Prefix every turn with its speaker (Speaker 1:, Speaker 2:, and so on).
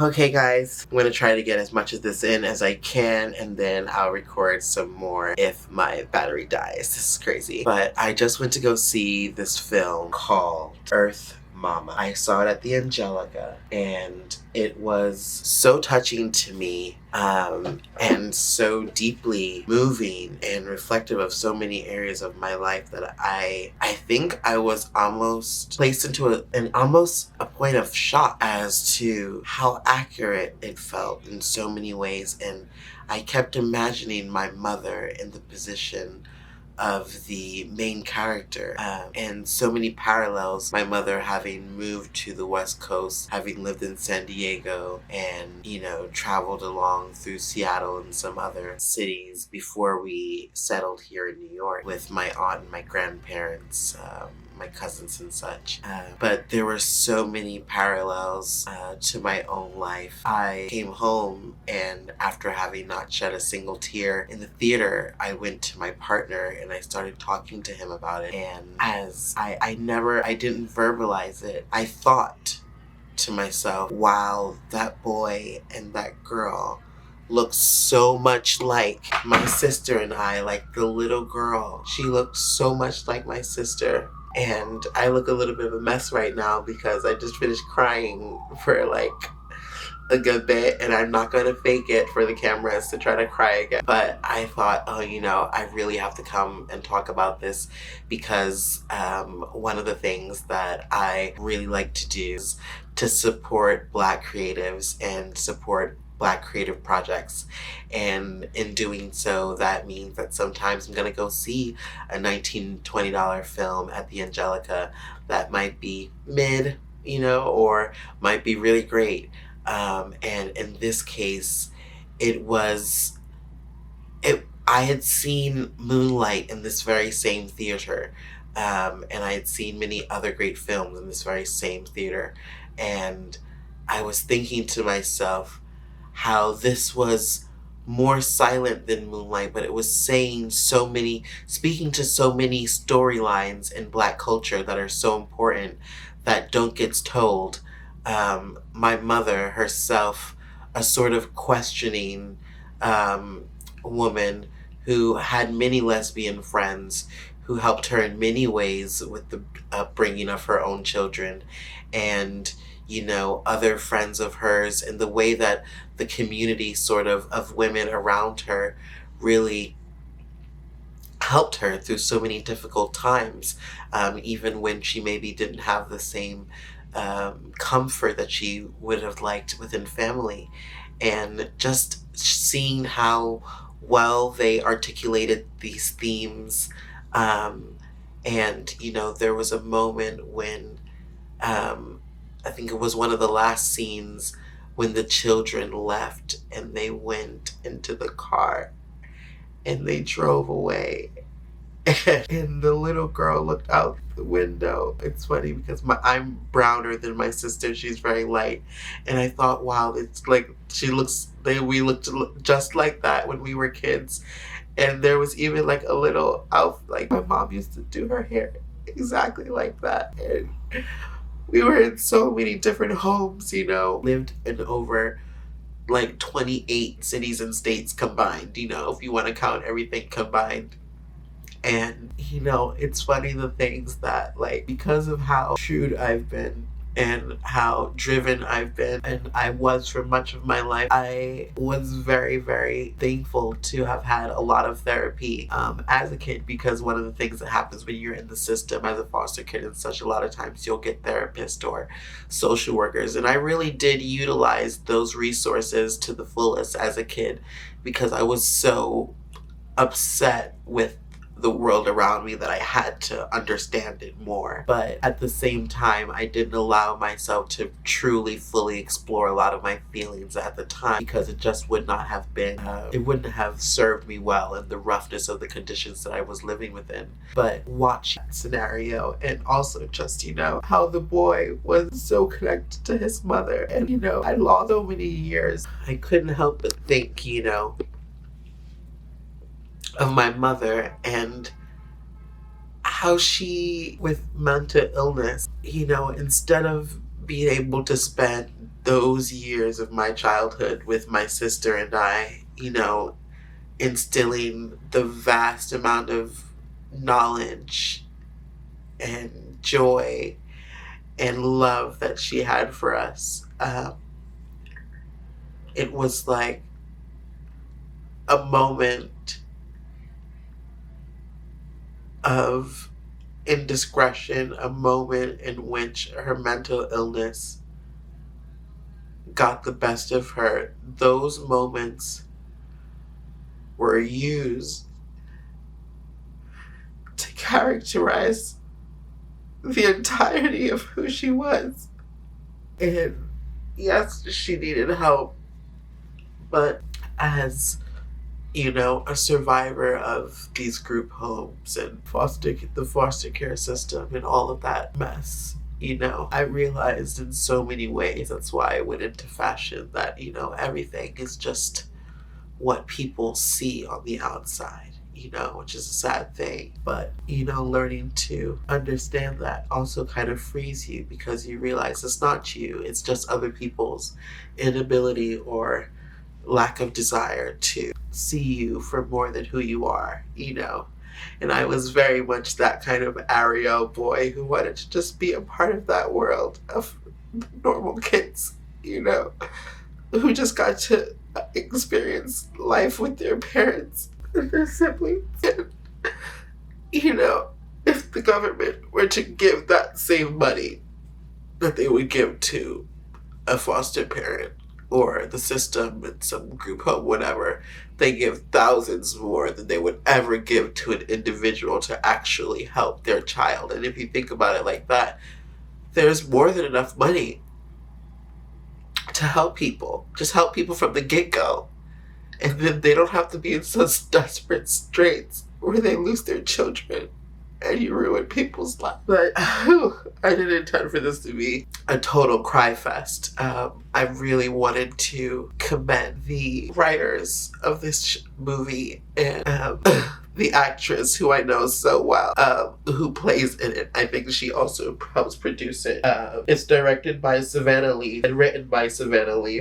Speaker 1: Okay guys, I'm gonna try to get as much of this in as I can, and then I'll record some more if my battery dies. This is crazy. But I just went to go see this film called Earth Mama. I saw it at the Angelica, and it was so touching to me, and so deeply moving and reflective of so many areas of my life that I think I was almost placed into a point of shock as to how accurate it felt in so many ways. And I kept imagining my mother in the position of the main character, and so many parallels. My mother having moved to the West Coast, having lived in San Diego, and traveled along through Seattle and some other cities before we settled here in New York with my aunt and my grandparents, my cousins and such. But there were so many parallels to my own life. I came home, and after having not shed a single tear in the theater, I went to my partner and I started talking to him about it. And as I didn't verbalize it, I thought to myself, wow, that boy and that girl looked so much like my sister and I. Like the little girl, she looked so much like my sister. And I look a little bit of a mess right now because I just finished crying for like a good bit, and I'm not going to fake it for the cameras to try to cry again. But I thought, I really have to come and talk about this because one of the things that I really like to do is to support Black creatives and support Black creative projects. And in doing so, that means that sometimes I'm going to go see a $19, $20 film at the Angelica that might be mid, or might be really great. And in this case, I had seen Moonlight in this very same theater. And I had seen many other great films in this very same theater. And I was thinking to myself how this was more silent than Moonlight, but it was speaking to so many storylines in Black culture that are so important that don't get told. My mother herself, a sort of questioning woman who had many lesbian friends who helped her in many ways with the upbringing of her own children, and other friends of hers, and the way that the community of women around her really helped her through so many difficult times, even when she maybe didn't have the same comfort that she would have liked within family. And just seeing how well they articulated these themes. And there was a moment when I think it was one of the last scenes when the children left and they went into the car and they drove away. And the little girl looked out the window. It's funny because I'm browner than my sister. She's very light. And I thought, wow, it's like we looked just like that when we were kids. And there was even like a little outfit, like my mom used to do her hair exactly like that. And we were in so many different homes, lived in over like 28 cities and states combined, if you want to count everything combined. And it's funny, the things that, like, because of how shrewd I've been and how driven I've been, and I was for much of my life, I was very, very thankful to have had a lot of therapy as a kid, because one of the things that happens when you're in the system as a foster kid and such, a lot of times you'll get therapists or social workers, and I really did utilize those resources to the fullest as a kid because I was so upset with the world around me that I had to understand it more. But at the same time, I didn't allow myself to truly fully explore a lot of my feelings at the time because it just would not have been, it wouldn't have served me well in the roughness of the conditions that I was living within. But watch that scenario, and also just, how the boy was so connected to his mother. And, I lost so many years. I couldn't help but think, of my mother and how she, with mental illness, instead of being able to spend those years of my childhood with my sister and I, instilling the vast amount of knowledge and joy and love that she had for us. It was like a moment of indiscretion, a moment in which her mental illness got the best of her. Those moments were used to characterize the entirety of who she was. And yes, she needed help, but as a survivor of these group homes and the foster care system and all of that mess, I realized in so many ways, that's why I went into fashion, that, everything is just what people see on the outside, which is a sad thing. But, learning to understand that also kind of frees you, because you realize it's not you, it's just other people's inability or lack of desire to see you for more than who you are, And I was very much that kind of Ariel boy who wanted to just be a part of that world of normal kids, who just got to experience life with their parents and their siblings. And, if the government were to give that same money that they would give to a foster parent or the system in some group home, whatever, they give thousands more than they would ever give to an individual to actually help their child. And if you think about it like that, there's more than enough money to help people. Just help people from the get-go. And then they don't have to be in such desperate straits where they lose their children and you ruin people's lives. But I didn't intend for this to be a total cry fest. I really wanted to commend the writers of this movie and the actress who I know so well, who plays in it. I think she also helps produce it. It's directed by Savannah Lee and written by Savannah Lee.